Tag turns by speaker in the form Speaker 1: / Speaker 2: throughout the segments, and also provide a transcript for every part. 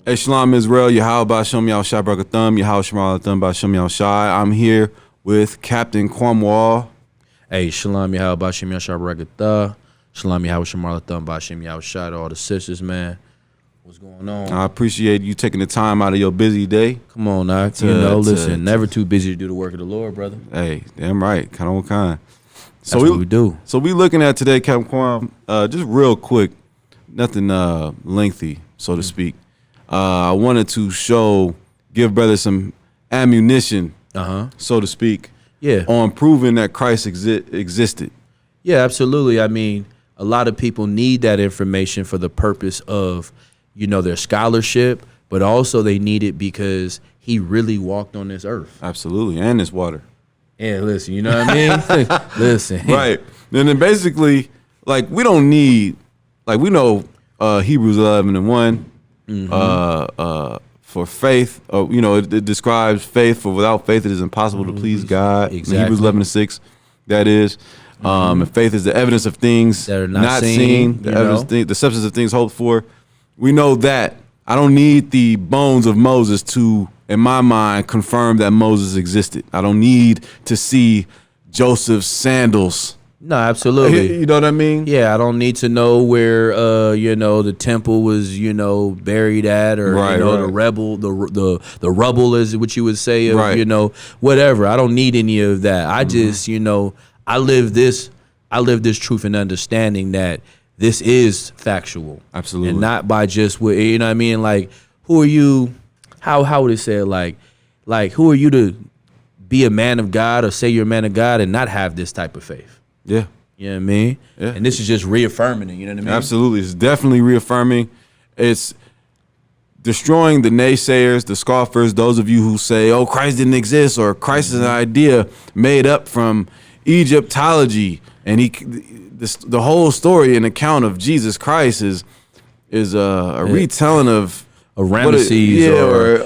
Speaker 1: Hey, Shalom Israel, YAHAWASHI EXIST. I'm here with Captain Cornwall.
Speaker 2: Hey, Shalom YAHAWASHI Shalom YAHAWASHI to all the sisters, man. What's going on?
Speaker 1: I appreciate you taking the time out of your busy day.
Speaker 2: Come on, now. Listen, never too busy to do the work of the Lord, brother.
Speaker 1: Hey, damn right, kind of kind.
Speaker 2: That's what we do.
Speaker 1: So we looking at today, Captain Corn, just real quick, nothing lengthy, so to speak. I wanted to give brother some ammunition, so to speak, on proving that Christ existed.
Speaker 2: Yeah, absolutely. I mean, a lot of people need that information for the purpose of, their scholarship, but also they need it because he really walked on this earth.
Speaker 1: Absolutely, and this water.
Speaker 2: Yeah, listen, you know what I mean? Listen.
Speaker 1: Right. And then basically, like, we don't need, like, we know Hebrews 11:1. For faith, it describes faith. For without faith, it is impossible to please God.
Speaker 2: Exactly.
Speaker 1: Hebrews 11:6, that is. And faith is the evidence of things
Speaker 2: that are
Speaker 1: not seen, the substance of things hoped for. We know that. I don't need the bones of Moses to, in my mind, confirm that Moses existed. I don't need to see Joseph's sandals.
Speaker 2: No, absolutely.
Speaker 1: You know what I mean?
Speaker 2: Yeah, I don't need to know where the temple was, buried at, or the rubble is what you would say of, whatever. I don't need any of that. I just, I live this truth and understanding that this is factual.
Speaker 1: Absolutely.
Speaker 2: And not by just what, you know what I mean? Like, who are you? How would it say it? Like who are you to be a man of God or say you're a man of God and not have this type of faith?
Speaker 1: Yeah.
Speaker 2: You know what I mean?
Speaker 1: Yeah.
Speaker 2: And this is just reaffirming it, you know what I mean?
Speaker 1: Absolutely. It's definitely reaffirming. It's destroying the naysayers, the scoffers, those of you who say, oh, Christ didn't exist, or Christ is an idea made up from Egyptology. And the whole story and account of Jesus Christ is a retelling of
Speaker 2: Ramesses
Speaker 1: or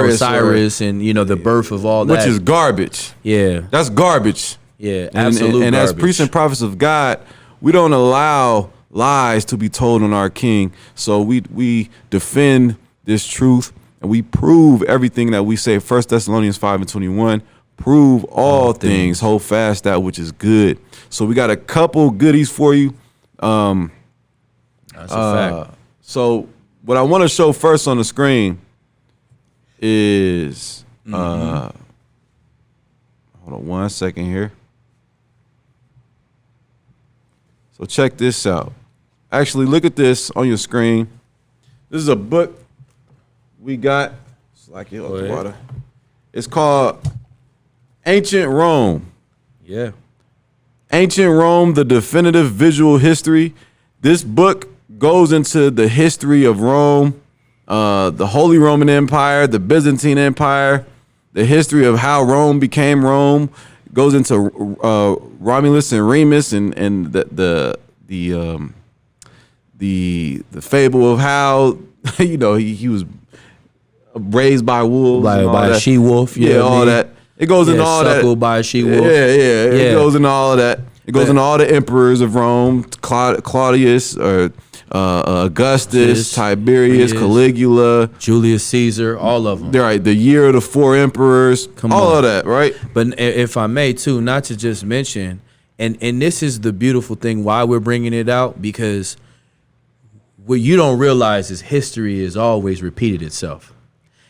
Speaker 2: Osiris and, the birth of all that.
Speaker 1: Which is garbage.
Speaker 2: Yeah.
Speaker 1: That's garbage.
Speaker 2: Yeah, absolutely.
Speaker 1: And as priests and prophets of God, we don't allow lies to be told on our King. So we defend this truth and we prove everything that we say. 1 Thessalonians 5:21, prove all things, hold fast that which is good. So we got a couple goodies for you.
Speaker 2: That's a fact.
Speaker 1: So what I want to show first on the screen is, hold on 1 second here. So check this out. Actually, look at this on your screen. This is a book we got. It's like it the water. It's called Ancient Rome.
Speaker 2: Yeah.
Speaker 1: Ancient Rome, the Definitive Visual History. This book goes into the history of Rome, the Holy Roman Empire, the Byzantine Empire, the history of how Rome became Rome. Goes into Romulus and Remus and the fable of how he was raised by wolves,
Speaker 2: by a she wolf,
Speaker 1: all that. It goes into all that.
Speaker 2: Suckled by a she wolf.
Speaker 1: It goes into all of that. It goes into all the emperors of Rome, Claudius or Augustus, Tiberius, Caligula,
Speaker 2: Julius Caesar, all of them.
Speaker 1: They're right. The year of the four emperors, all of that, right?
Speaker 2: But if I may too, not to just mention, and this is the beautiful thing why we're bringing it out, because what you don't realize is history has always repeated itself.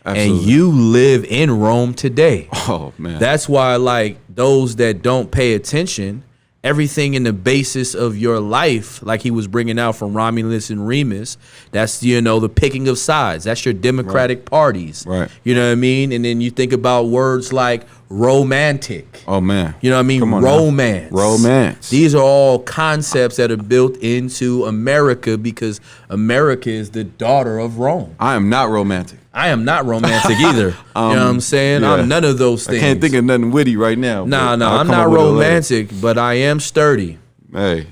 Speaker 2: Absolutely. And you live in Rome today.
Speaker 1: Oh, man.
Speaker 2: That's why, like, those that don't pay attention, everything in the basis of your life, like he was bringing out from Romulus and Remus, that's, the picking of sides. That's your democratic parties.
Speaker 1: Right.
Speaker 2: You know what I mean? And then you think about words like romantic.
Speaker 1: Oh, man.
Speaker 2: You know what I mean? Romance.
Speaker 1: Romance.
Speaker 2: These are all concepts that are built into America because America is the daughter of Rome.
Speaker 1: I am not romantic.
Speaker 2: I am not romantic either. You know what I'm saying? Yeah. I'm none of those things.
Speaker 1: I can't think of nothing witty right now.
Speaker 2: No, I'm not romantic, but I am sturdy.
Speaker 1: Hey.
Speaker 2: You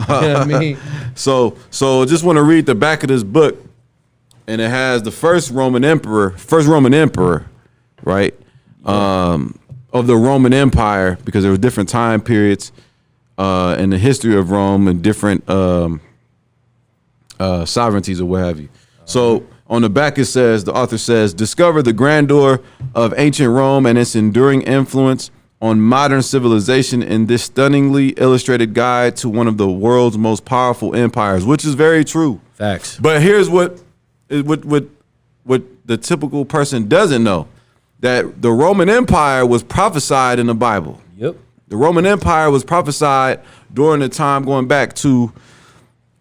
Speaker 2: know what I mean?
Speaker 1: So just want to read the back of this book, and it has the first Roman emperor, right? Of the Roman Empire, because there were different time periods in the history of Rome and different sovereignties or what have you. So On the back it says, the author says, discover the grandeur of ancient Rome and its enduring influence on modern civilization in this stunningly illustrated guide to one of the world's most powerful empires, which is very true.
Speaker 2: Facts.
Speaker 1: But here's what the typical person doesn't know, that the Roman Empire was prophesied in the Bible.
Speaker 2: Yep.
Speaker 1: The Roman Empire was prophesied during the time going back to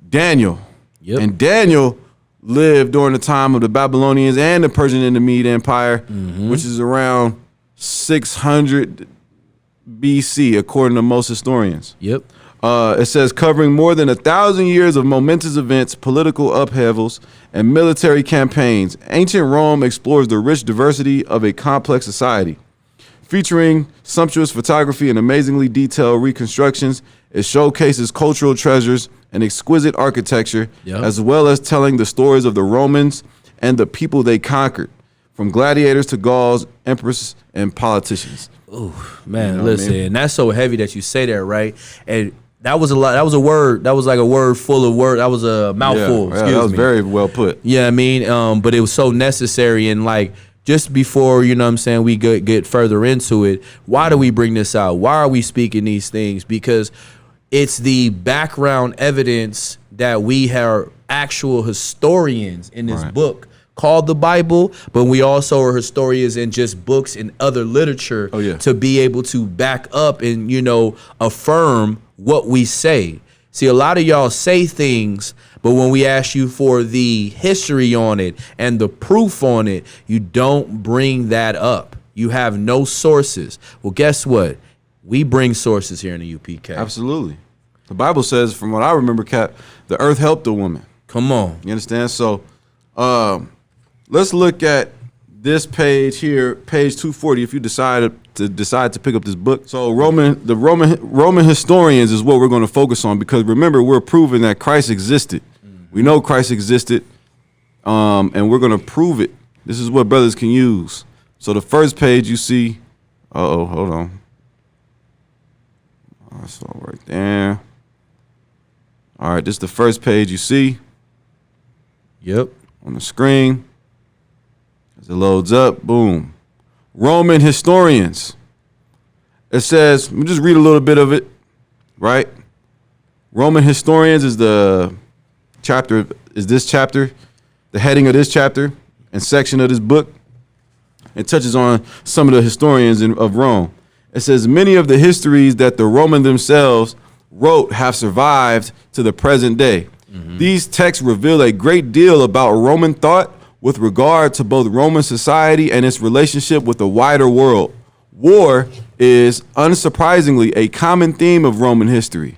Speaker 1: Daniel.
Speaker 2: Yep.
Speaker 1: And Daniel lived during the time of the Babylonians and the Persian and the Mede Empire, which is around 600 BC, according to most historians.
Speaker 2: Yep.
Speaker 1: It says, covering more than 1,000 years of momentous events, political upheavals, and military campaigns, ancient Rome explores the rich diversity of a complex society. Featuring sumptuous photography and amazingly detailed reconstructions, it showcases cultural treasures and exquisite architecture, as well as telling the stories of the Romans and the people they conquered, from gladiators to Gauls, emperors, and politicians.
Speaker 2: Oh, man, you know listen, and that's so heavy that you say that, right? And that was a lot. That was a word. That was like a word full of words. That was a mouthful.
Speaker 1: Yeah, that was very well put.
Speaker 2: Yeah, I mean, but it was so necessary. And like, just before, you know what I'm saying, we get further into it, why do we bring this out? Why are we speaking these things? Because it's the background evidence that we have actual historians in this book called the Bible, but we also are historians in just books and other literature to be able to back up and, you know, affirm what we say. See, a lot of y'all say things, but when we ask you for the history on it and the proof on it, you don't bring that up. You have no sources. Well, guess what? We bring sources here in the UPK.
Speaker 1: Absolutely. The Bible says, from what I remember, Cap, the earth helped the woman.
Speaker 2: Come on.
Speaker 1: You understand? So let's look at this page here, page 240, if you decide to pick up this book. So the Roman historians is what we're going to focus on, because remember, we're proving that Christ existed. We know Christ existed, and we're going to prove it. This is what brothers can use. So the first page you see, hold on. That's all right there. All right, this is the first page you see.
Speaker 2: Yep.
Speaker 1: On the screen. As it loads up, boom. Roman historians. It says, let me just read a little bit of it, right? Roman historians is this chapter, the heading of this chapter and section of this book. It touches on some of the historians of Rome. It says, many of the histories that the Romans themselves wrote have survived to the present day. These texts reveal a great deal about Roman thought with regard to both Roman society and its relationship with the wider world. War is, unsurprisingly, a common theme of Roman history.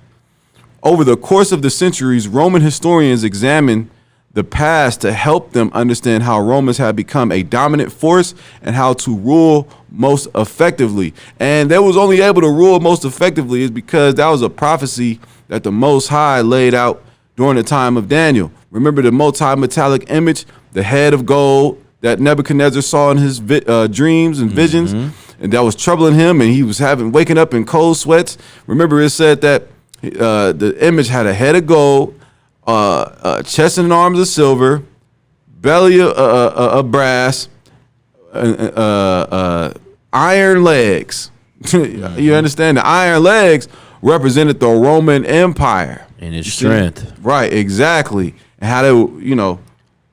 Speaker 1: Over the course of the centuries, Roman historians examine the past to help them understand how Romans had become a dominant force and how to rule most effectively. And they was only able to rule most effectively is because that was a prophecy that the Most High laid out during the time of Daniel. Remember the multi-metallic image, the head of gold that Nebuchadnezzar saw in his dreams and visions, and that was troubling him, and he was waking up in cold sweats. Remember, it said that the image had a head of gold, chest and arms of silver, belly of brass, iron legs. You understand? The iron legs represented the Roman Empire
Speaker 2: and its strength.
Speaker 1: Right, exactly. And how they,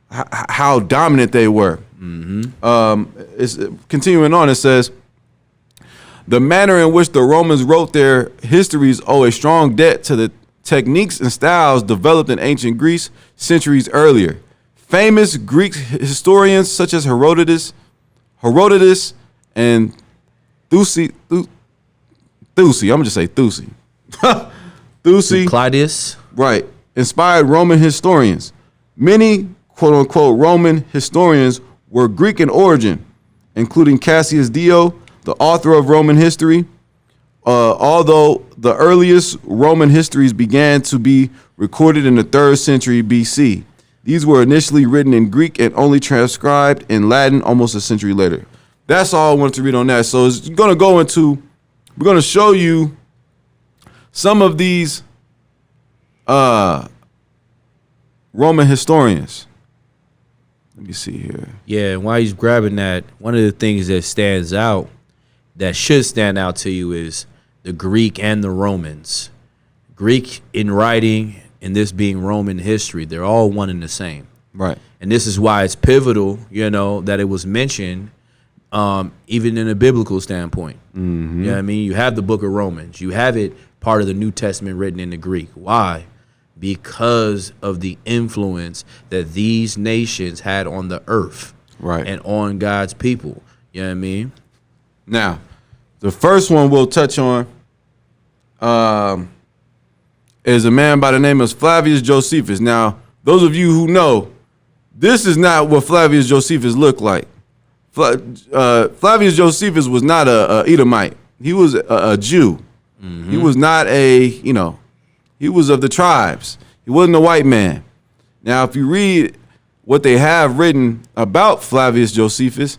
Speaker 1: how dominant they were. It's continuing on. It says, the manner in which the Romans wrote their histories owe a strong debt to the techniques and styles developed in ancient Greece centuries earlier. Famous Greek historians such as Herodotus and Thucy, I'm gonna just say Thucy.
Speaker 2: Claudius.
Speaker 1: Right. Inspired Roman historians. Many quote unquote Roman historians were Greek in origin, including Cassius Dio, the author of Roman history. Although the earliest Roman histories began to be recorded in the 3rd century BC. These were initially written in Greek and only transcribed in Latin almost a century later. That's all I wanted to read on that. So we're going to show you some of these Roman historians. Let me see here.
Speaker 2: Yeah, and while he's grabbing that, one of the things that stands out, that should stand out to you, is the Greek and the Romans. Greek in writing and this being Roman history, they're all one and the same.
Speaker 1: Right.
Speaker 2: And this is why it's pivotal, that it was mentioned, even in a biblical standpoint.
Speaker 1: Mm-hmm.
Speaker 2: You know what I mean? You have the book of Romans. You have it part of the New Testament written in the Greek. Why? Because of the influence that these nations had on the earth.
Speaker 1: Right.
Speaker 2: And on God's people. You know what I mean?
Speaker 1: Now, the first one we'll touch on is a man by the name of Flavius Josephus. Now, those of you who know, this is not what Flavius Josephus looked like. Flavius Josephus was not a Edomite. He was a Jew. Mm-hmm. He was not he was of the tribes. He wasn't a white man. Now, if you read what they have written about Flavius Josephus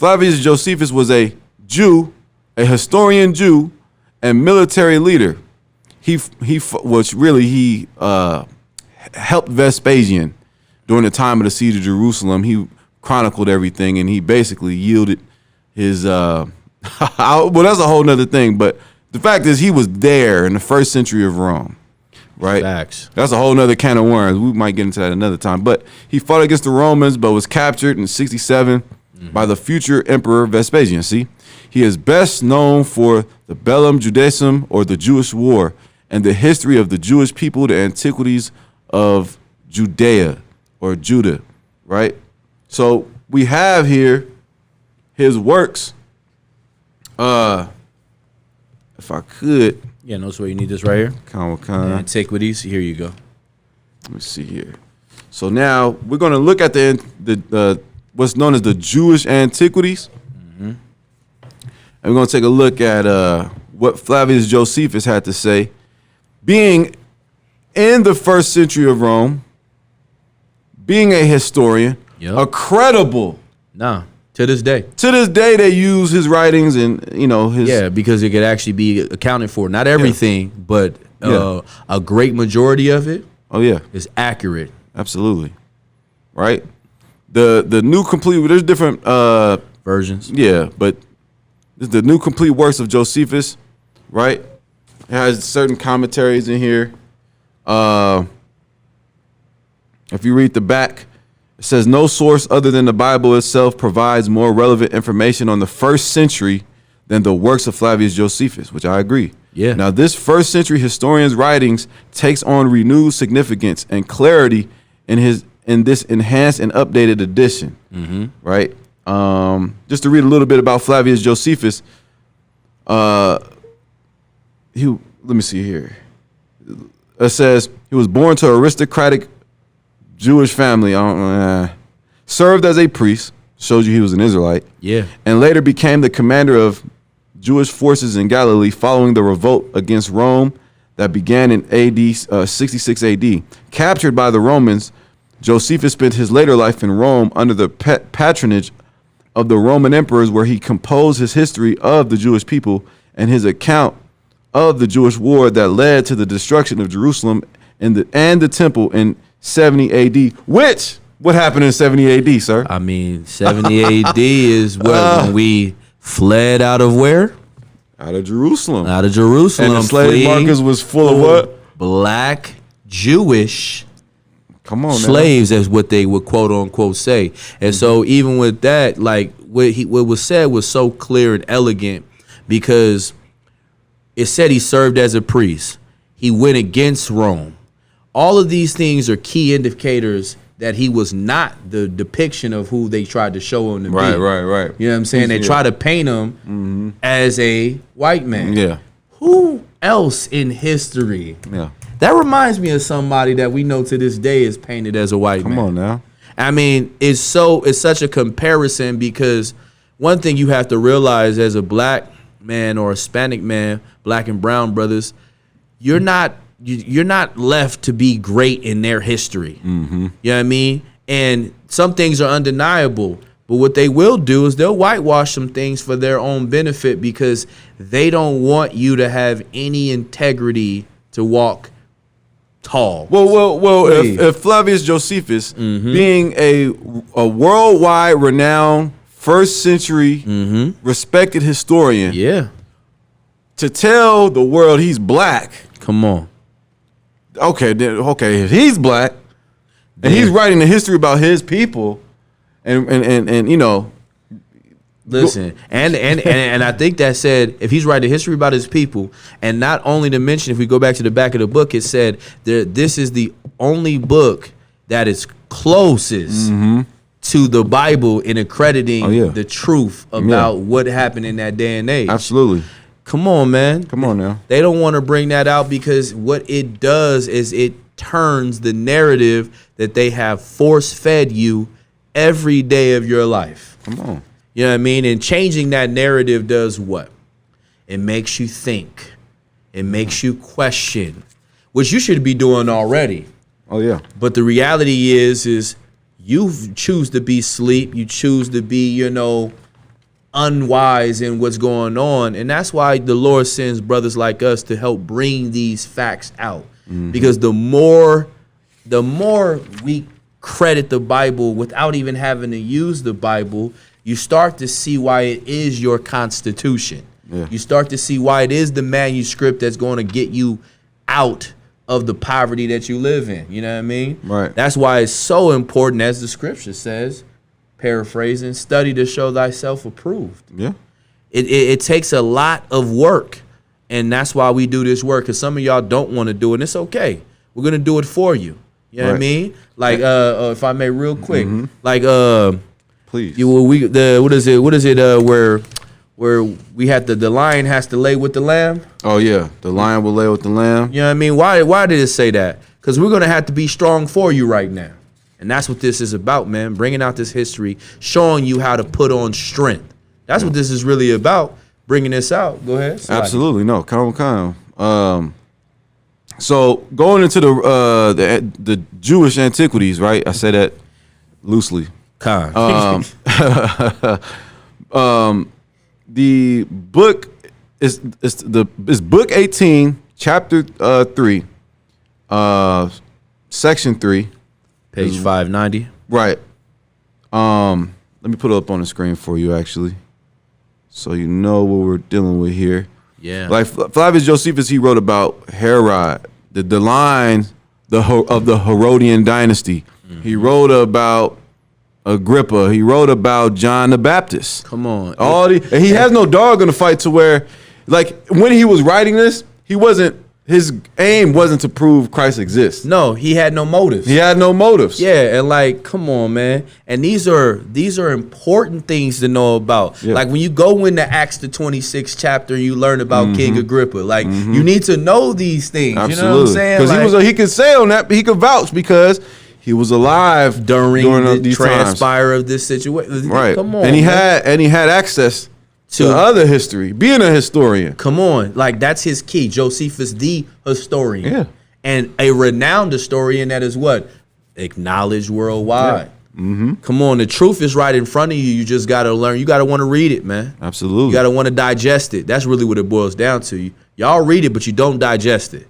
Speaker 1: was a Jew, a historian Jew, and military leader. He helped Vespasian during the time of the siege of Jerusalem. He chronicled everything, and he basically yielded his well, that's a whole nother thing, but the fact is he was there in the first century of Rome, right?
Speaker 2: Facts.
Speaker 1: That's a whole nother can of worms. We might get into that another time. But he fought against the Romans, but was captured in 67 by the future emperor Vespasian. See, he is best known for the Bellum Judaism, or the Jewish War, and the history of the Jewish people, the antiquities of Judea or Judah, right? So we have here his works. If I could.
Speaker 2: Yeah, no, so you need this right here. Antiquities. Here you go.
Speaker 1: Let me see here. So now we're going to look at the what's known as the Jewish Antiquities. Mm-hmm. And we're going to take a look at what Flavius Josephus had to say. Being in the first century of Rome, being a historian, a credible.
Speaker 2: To this day.
Speaker 1: To this day, they use his writings and, his.
Speaker 2: Yeah, because it could actually be accounted for. Not everything, but a great majority of it.
Speaker 1: Oh, yeah.
Speaker 2: Is accurate.
Speaker 1: Absolutely. Right? The new complete, there's different
Speaker 2: versions.
Speaker 1: Yeah, but the new complete works of Josephus, right? It has certain commentaries in here. If you read the back, it says no source other than the Bible itself provides more relevant information on the first century than the works of Flavius Josephus, which I agree.
Speaker 2: Yeah.
Speaker 1: Now, this first century historian's writings takes on renewed significance and clarity in this enhanced and updated edition. Mm-hmm. Right? Just to read a little bit about Flavius Josephus. Let me see here. It says he was born to an aristocratic Jewish family. Served as a priest. Shows you he was an Israelite.
Speaker 2: Yeah.
Speaker 1: And later became the commander of Jewish forces in Galilee following the revolt against Rome that began in AD 66 AD. Captured by the Romans, Josephus spent his later life in Rome under the patronage of the Roman emperors, where he composed his history of the Jewish people and his account of the Jewish war that led to the destruction of Jerusalem and the temple in 70 AD. What happened in 70 AD, sir?
Speaker 2: I mean, 70 AD is when we fled out of where?
Speaker 1: Out of Jerusalem.
Speaker 2: Out of Jerusalem.
Speaker 1: And the slave markets was full of what?
Speaker 2: Black Jewish
Speaker 1: slaves,
Speaker 2: as what they would quote unquote say. And so even with that, like what was said was so clear and elegant, because it said he served as a priest. He went against Rome. All of these things are key indicators that he was not the depiction of who they tried to show him to be.
Speaker 1: Right.
Speaker 2: You know what I'm saying? They try to paint him as a white man.
Speaker 1: Yeah.
Speaker 2: Who else in history?
Speaker 1: Yeah.
Speaker 2: That reminds me of somebody that we know to this day is painted as a white man.
Speaker 1: Come on now.
Speaker 2: I mean, it's such a comparison, because one thing you have to realize as a black man or a Hispanic man, black and brown brothers, you're not left to be great in their history. Mm-hmm. You know what I mean? And some things are undeniable, but what they will do is they'll whitewash some things for their own benefit, because they don't want you to have any integrity to walk tall.
Speaker 1: Well. If Flavius Josephus, being a worldwide renowned first century respected historian, to tell the world he's black.
Speaker 2: Come on.
Speaker 1: Okay, if he's black and he's writing the history about his people, and you know.
Speaker 2: Listen, and I think that said, if he's writing history about his people, and not only to mention, if we go back to the back of the book, it said that this is the only book that is closest to the Bible in accrediting the truth about what happened in that day and age.
Speaker 1: Absolutely.
Speaker 2: Come on, man.
Speaker 1: Come on now.
Speaker 2: They don't want to bring that out because what it does is it turns the narrative that they have force-fed you every day of your life.
Speaker 1: Come on.
Speaker 2: You know what I mean? And changing that narrative does what? It makes you think. It makes you question, which you should be doing already.
Speaker 1: Oh, yeah.
Speaker 2: But the reality is you choose to be asleep. You choose to be, unwise in what's going on. And that's why the Lord sends brothers like us to help bring these facts out. Because the more we credit the Bible without even having to use the Bible, you start to see why it is your constitution. Yeah. You start to see why it is the manuscript that's going to get you out of the poverty that you live in. You know what I mean?
Speaker 1: Right.
Speaker 2: That's why it's so important, as the scripture says, paraphrasing, study to show thyself approved.
Speaker 1: Yeah.
Speaker 2: It takes a lot of work, and that's why we do this work, because some of y'all don't want to do it, and it's okay. We're going to do it for you. You know what I mean? Like, if I may real quick,
Speaker 1: please.
Speaker 2: What is it? Where we had the lion has to lay with the lamb.
Speaker 1: Oh yeah, the lion will lay with the lamb.
Speaker 2: You know what I mean? Why did it say that? Because we're gonna have to be strong for you right now, and that's what this is about, man. Bringing out this history, showing you how to put on strength. That's what this is really about. Bringing this out. Go ahead.
Speaker 1: Absolutely, no, calm. So going into the Jewish Antiquities, right? I say that loosely. The book is book 18, chapter 3, section 3,
Speaker 2: page 590.
Speaker 1: Right. Let me put it up on the screen for you, actually, so you know what we're dealing with here.
Speaker 2: Yeah.
Speaker 1: Like Flavius Josephus, he wrote about Herod, the line of the Herodian dynasty. He wrote about Agrippa. He wrote about John the Baptist.
Speaker 2: Come on.
Speaker 1: And he has no dog in the fight, to where, like, when he was writing this, his aim wasn't to prove Christ exists.
Speaker 2: No, he had no motives.
Speaker 1: He had no motives.
Speaker 2: Yeah, and like, come on, man. And these are important things to know about. Yeah. Like when you go into Acts the 26th chapter, you learn about King Agrippa. Like you need to know these things.
Speaker 1: Absolutely.
Speaker 2: You know what I'm saying?
Speaker 1: Because he could say on that, he could vouch because he was alive during the
Speaker 2: transpire of this situation.
Speaker 1: Right.
Speaker 2: Come on.
Speaker 1: And he had access to other history, being a historian.
Speaker 2: Come on. Like, that's his key. Josephus, the historian.
Speaker 1: Yeah.
Speaker 2: And a renowned historian that is what? Acknowledged worldwide. Yeah. Come on. The truth is right in front of you. You just got to learn. You got to want to read it, man.
Speaker 1: Absolutely.
Speaker 2: You got to want to digest it. That's really what it boils down to. Y'all read it, but you don't digest it.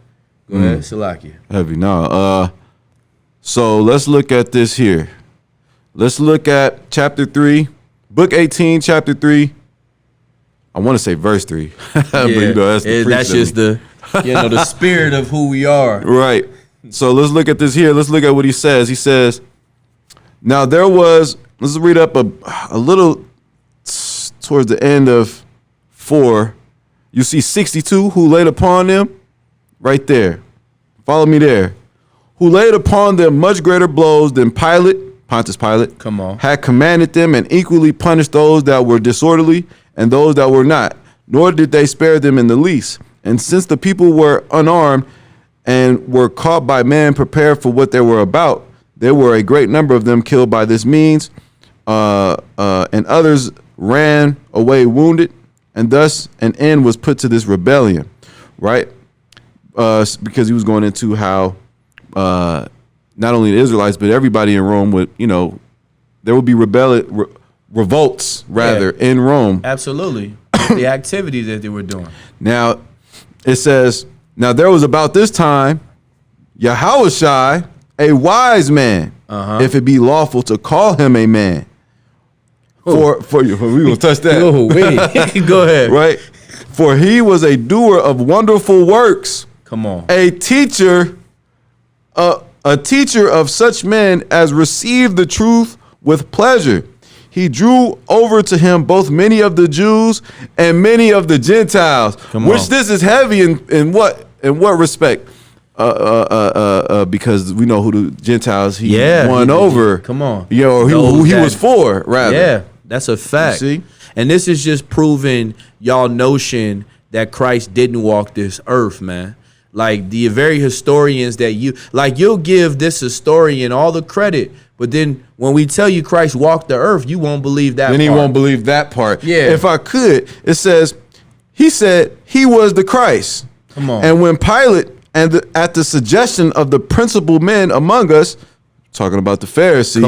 Speaker 2: Go ahead, Salakia.
Speaker 1: Heavy. No. So let's look at this here. Let's look at chapter 3, book 18, chapter 3. I want to say verse 3. But
Speaker 2: that's just the spirit of who we are.
Speaker 1: Right. So let's look at this here. Let's look at what he says. He says, now there was, let's read up a little towards the end of 4. You see 62 who laid upon them right there. Follow me there. Who laid upon them much greater blows than Pontius Pilate,
Speaker 2: come on,
Speaker 1: had commanded them, and equally punished those that were disorderly and those that were not, nor did they spare them in the least. And since the people were unarmed and were caught by men prepared for what they were about, there were a great number of them killed by this means, and others ran away wounded, and thus an end was put to this rebellion, right? Because he was going into how not only the Israelites, but everybody in Rome would, there would be revolts in Rome.
Speaker 2: Absolutely. The activities that they were doing.
Speaker 1: Now, it says, now there was about this time, Yahawashi, a wise man, if it be lawful to call him a man. For you, we gonna touch that.
Speaker 2: Oh, wait. Go ahead.
Speaker 1: Right? For he was a doer of wonderful works.
Speaker 2: Come on.
Speaker 1: A teacher of such men as received the truth with pleasure. He drew over to him both many of the Jews and many of the Gentiles. Which this is heavy in what respect? Because we know who the Gentiles he won over.
Speaker 2: Come on.
Speaker 1: You know, who he was for, rather.
Speaker 2: Yeah, that's a fact.
Speaker 1: You see?
Speaker 2: And this is just proving y'all notion that Christ didn't walk this earth, man. Like the very historians that you'll give this historian all the credit, but then when we tell you Christ walked the earth, you won't believe that. Then
Speaker 1: he won't believe that part.
Speaker 2: Yeah.
Speaker 1: If I could, it says, he said he was the Christ.
Speaker 2: Come on.
Speaker 1: And when Pilate, at the suggestion of the principal men among us, talking about the Pharisees,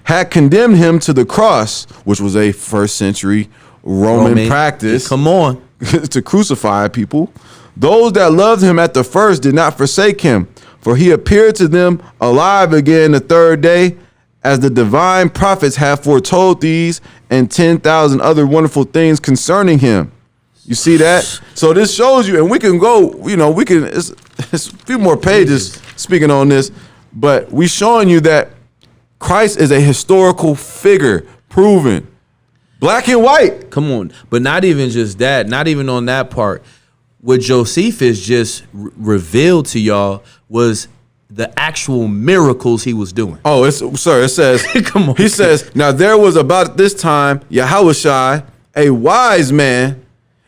Speaker 1: had condemned him to the cross, which was a first century Roman practice. To crucify people. Those that loved him at the first did not forsake him, for he appeared to them alive again the third day, as the divine prophets have foretold these and 10,000 other wonderful things concerning him. You see that? So this shows you, and we can go, it's a few more pages speaking on this, but we showing you that Christ is a historical figure, proven, black and white.
Speaker 2: Come on. But not even just that, not even on that part. What Josephus just revealed to y'all was the actual miracles he was doing.
Speaker 1: Oh, it says,
Speaker 2: come on.
Speaker 1: He says, now there was about this time Yahawashi, a wise man,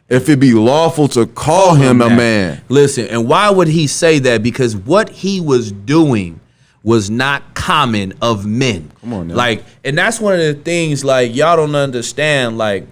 Speaker 1: if it be lawful to call him a man.
Speaker 2: Listen, and why would he say that? Because what he was doing was not common of men.
Speaker 1: Come on now.
Speaker 2: Like, and that's one of the things, like, y'all don't understand, like,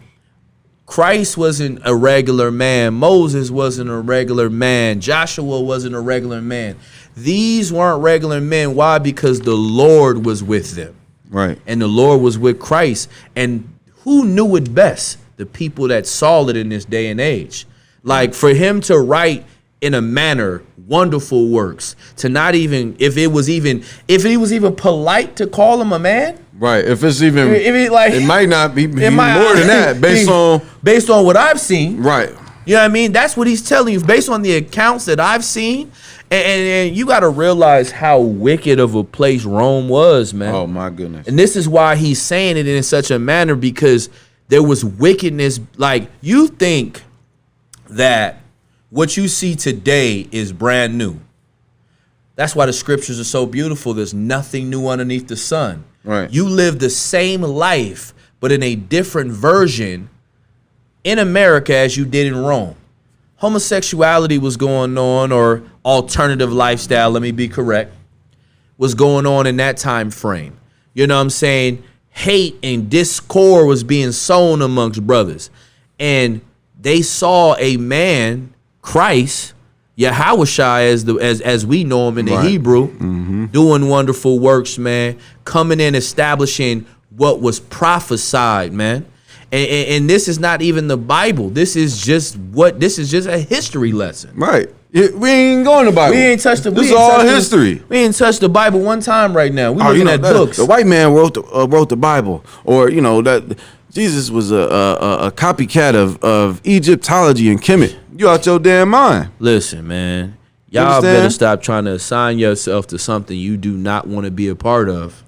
Speaker 2: Christ wasn't a regular man. Moses wasn't a regular man. Joshua wasn't a regular man. These weren't regular men. Why? Because the Lord was with them.
Speaker 1: Right.
Speaker 2: And the Lord was with Christ. And who knew it best? The people that saw it in this day and age. Like, for him to write in a manner wonderful works, to not even, if he was even polite to call him a man.
Speaker 1: Right. If it's even, it might not be more than that based on
Speaker 2: what I've seen.
Speaker 1: Right.
Speaker 2: You know what I mean? That's what he's telling you based on the accounts that I've seen. And you got to realize how wicked of a place Rome was, man.
Speaker 1: Oh, my goodness.
Speaker 2: And this is why he's saying it in such a manner, because there was wickedness. Like, you think that what you see today is brand new. That's why the scriptures are so beautiful. There's nothing new underneath the sun.
Speaker 1: Right.
Speaker 2: You live the same life, but in a different version in America as you did in Rome. Homosexuality was going on, or alternative lifestyle, let me be correct, was going on in that time frame. You know what I'm saying? Hate and discord was being sown amongst brothers. And they saw a man, Christ, Yahawashi, as we know him in the Hebrew, doing wonderful works, man, coming in, establishing what was prophesied, man. And this is not even the Bible. This is just a history lesson.
Speaker 1: Right. We ain't going to the Bible.
Speaker 2: We ain't touched the Bible.
Speaker 1: This is all history.
Speaker 2: We ain't touched the Bible one time right now. We looking at books.
Speaker 1: The white man wrote the Bible, or that Jesus was a copycat of Egyptology and Kemet. You out your damn mind.
Speaker 2: Listen, man. Y'all better stop trying to assign yourself to something you do not want to be a part of.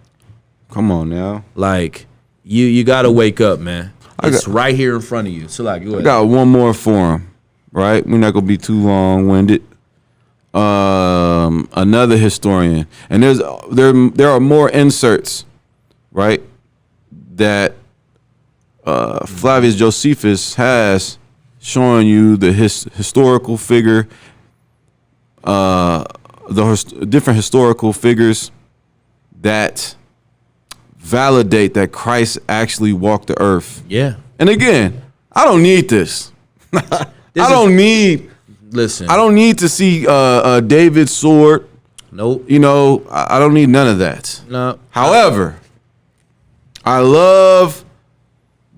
Speaker 1: Come on now.
Speaker 2: Like, you got to wake up, man. It's right here in front of you. So, like, go ahead.
Speaker 1: I got one more for him, right? We're not going to be too long-winded. Another historian. And there are more inserts, right, that Flavius Josephus has showing you the historical figure, different historical figures that validate that Christ actually walked the earth.
Speaker 2: Yeah.
Speaker 1: And again, I don't need this. I don't need to see David's sword.
Speaker 2: Nope.
Speaker 1: I don't need none of that.
Speaker 2: No.
Speaker 1: However, I love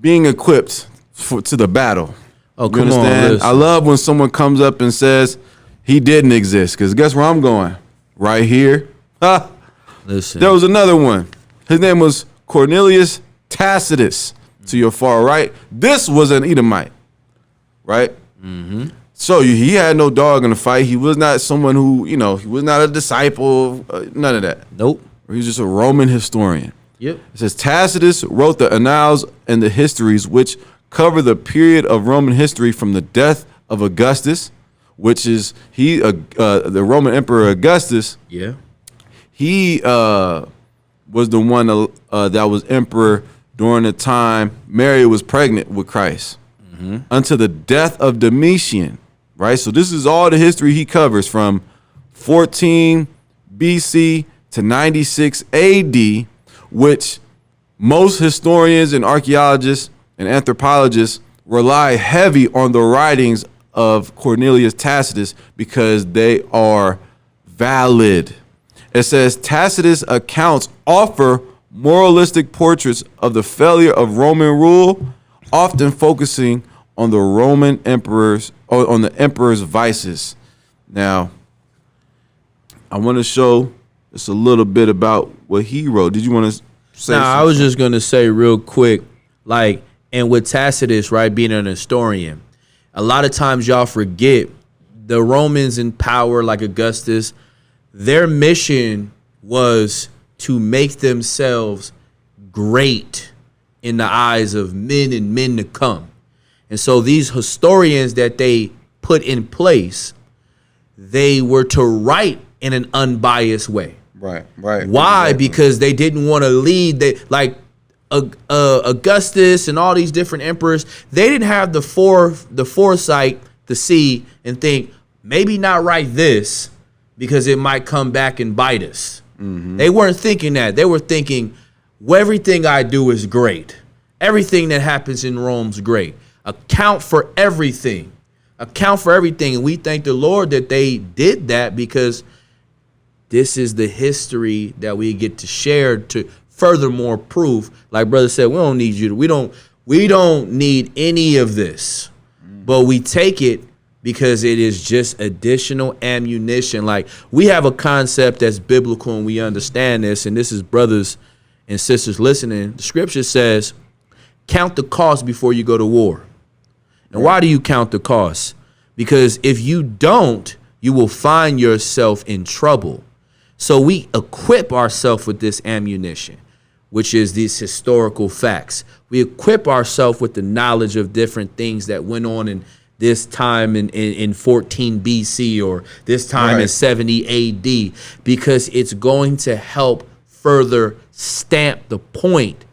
Speaker 1: being equipped to the battle.
Speaker 2: Oh, come on.
Speaker 1: I love when someone comes up and says he didn't exist, because guess where I'm going? right here.
Speaker 2: Listen.
Speaker 1: There was another one. His name was Cornelius Tacitus, to your far right. This was an Edomite, right? Mm-hmm. So he had no dog in the fight. He was not someone who, he was not a disciple, none of that.
Speaker 2: Nope.
Speaker 1: He was just a Roman historian.
Speaker 2: Yep.
Speaker 1: It says Tacitus wrote the Annals and the Histories, which cover the period of Roman history from the death of Augustus, which is the Roman Emperor Augustus.
Speaker 2: Yeah.
Speaker 1: He was the one that was emperor during the time Mary was pregnant with Christ, until the death of Domitian, right? So this is all the history he covers from 14 BC to 96 AD, which most historians and archaeologists and anthropologists rely heavy on the writings of Cornelius Tacitus because they are valid. It says Tacitus' accounts offer moralistic portraits of the failure of Roman rule, often focusing on the Roman emperors or on the emperor's vices. Now, I want to show just a little bit about what he wrote. Did you want to say something?
Speaker 2: I was just going to say real quick, and with Tacitus, right, being an historian, a lot of times y'all forget the Romans in power, like Augustus, their mission was to make themselves great in the eyes of men and men to come. And so these historians that they put in place, they were to write in an unbiased way.
Speaker 1: Right.
Speaker 2: Why? Exactly. Because they didn't want to lead. Augustus and all these different emperors, they didn't have the foresight to see and think, maybe not write this because it might come back and bite us. Mm-hmm. They weren't thinking that. They were thinking, well, everything I do is great. Everything that happens in Rome's great. Account for everything. And we thank the Lord that they did that, because this is the history that we get to share to furthermore prove. Like brother said, we don't need you. We don't need any of this, but we take it because it is just additional ammunition. Like, we have a concept that's biblical and we understand this. And this is brothers and sisters listening. The scripture says, count the cost before you go to war. And why do you count the cost? Because if you don't, you will find yourself in trouble. So we equip ourselves with this ammunition, which is these historical facts. We equip ourselves with the knowledge of different things that went on in this time in 14 BC or this time in 70 AD, because it's going to help further stamp the point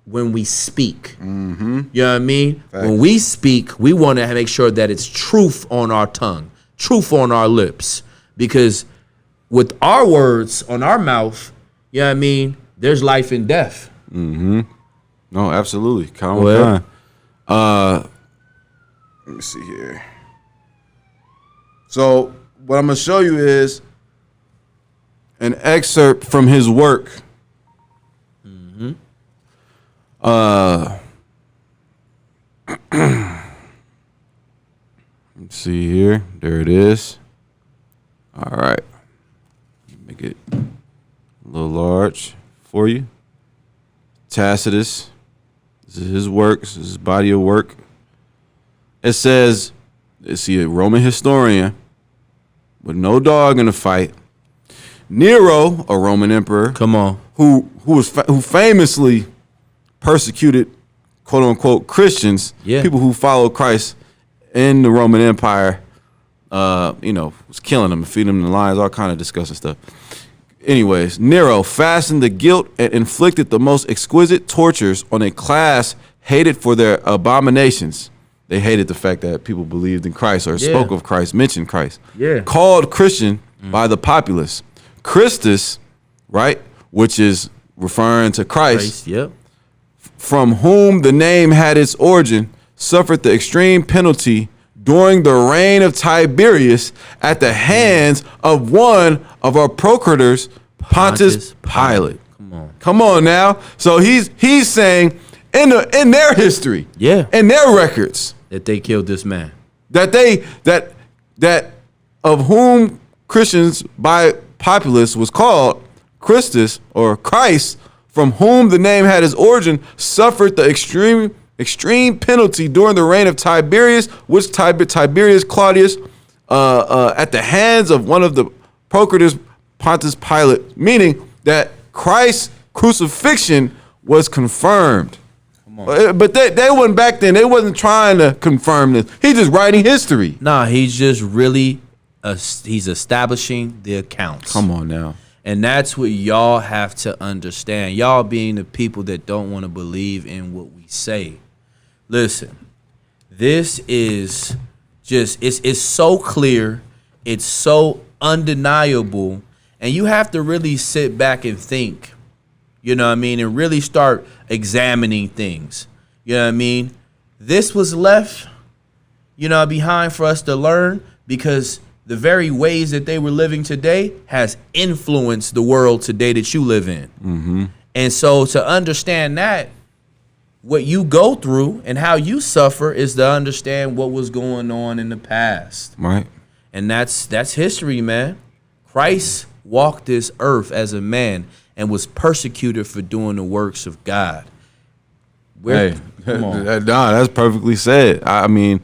Speaker 2: when we speak. Mm-hmm. You know what I mean? Thanks. When we speak, we want to make sure that it's truth on our tongue, truth on our lips, because with our words on our mouth, you know what I mean, there's life and death.
Speaker 1: Mm-hmm. No, absolutely. Let me see here. So what I'm going to show you is an excerpt from his work. Mm-hmm. Let's see here. There it is. All right. Make it a little large for you. Tacitus. This is his work. This is his body of work. It says, let's see, a Roman historian with no dog in the fight. Nero, a Roman emperor,
Speaker 2: come on,
Speaker 1: who famously persecuted, quote unquote, Christians, people who followed Christ in the Roman Empire. Was killing them, feeding them the lions, all kind of disgusting stuff. Anyways, Nero fastened the guilt and inflicted the most exquisite tortures on a class hated for their abominations. They hated the fact that people believed in Christ or spoke of Christ, mentioned Christ. Yeah. Called Christian by the populace. Christus, right, which is referring to Christ, from whom the name had its origin, suffered the extreme penalty during the reign of Tiberius at the hands of one of our procurators, Pontius Pilate. Come on now. So he's saying in their history, in their records,
Speaker 2: that they killed this man.
Speaker 1: That of whom Christians by populace was called Christus or Christ, from whom the name had its origin, suffered the extreme penalty during the reign of Tiberius, which Tiberius Claudius, at the hands of one of the procurators, Pontius Pilate, meaning that Christ's crucifixion was confirmed. But they wasn't back then. They wasn't trying to confirm this. He's just writing history.
Speaker 2: Nah, he's just really he's establishing the accounts.
Speaker 1: Come on now.
Speaker 2: And that's what y'all have to understand. Y'all being the people that don't want to believe in what we say. Listen, this is just, it's so clear. It's so undeniable. And you have to really sit back and think, you know what I mean? And really start examining things. You know what I mean? This was left, you know, behind for us to learn, because the very ways that they were living today has influenced the world today that you live in. Mm-hmm. And so to understand that, what you go through and how you suffer is to understand what was going on in the past.
Speaker 1: Right.
Speaker 2: And that's history, man. Christ walked this earth as a man and was persecuted for doing the works of God.
Speaker 1: Come on. That's perfectly said. I mean,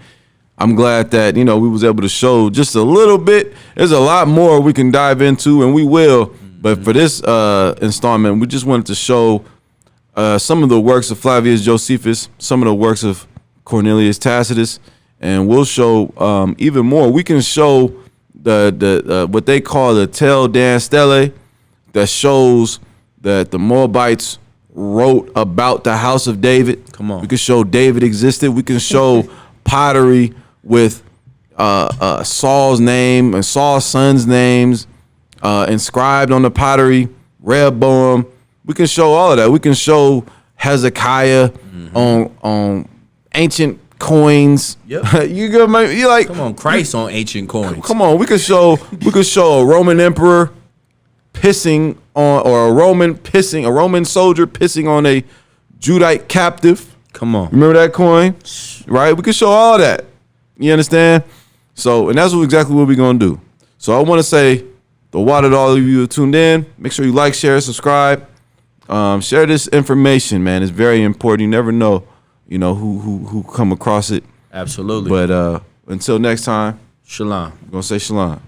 Speaker 1: I'm glad that, you know, we was able to show just a little bit. There's a lot more we can dive into, and we will. Mm-hmm. But for this installment, we just wanted to show some of the works of Flavius Josephus, some of the works of Cornelius Tacitus, and we'll show even more. We can show the what they call the Tel Dan Stele, that shows that the Moabites wrote about the house of David.
Speaker 2: Come on.
Speaker 1: We can show David existed. We can show pottery with Saul's name and Saul's sons' names inscribed on the pottery, Rehoboam. We can show all of that. We can show Hezekiah on ancient coins.
Speaker 2: Yep.
Speaker 1: you like,
Speaker 2: come on, Christ on ancient coins.
Speaker 1: Come on, we could show a Roman emperor pissing on, or a Roman soldier pissing on a Judite captive.
Speaker 2: Come on.
Speaker 1: Remember that coin? Right? We could show all that. You understand? So, and that's exactly what we're going to do. So I want to say, the water to all of you who tuned in, make sure you like, share, subscribe. Share this information, man. It's very important. You never know, you know, who come across it.
Speaker 2: Absolutely.
Speaker 1: But until next time,
Speaker 2: shalom.
Speaker 1: I'm going to say shalom.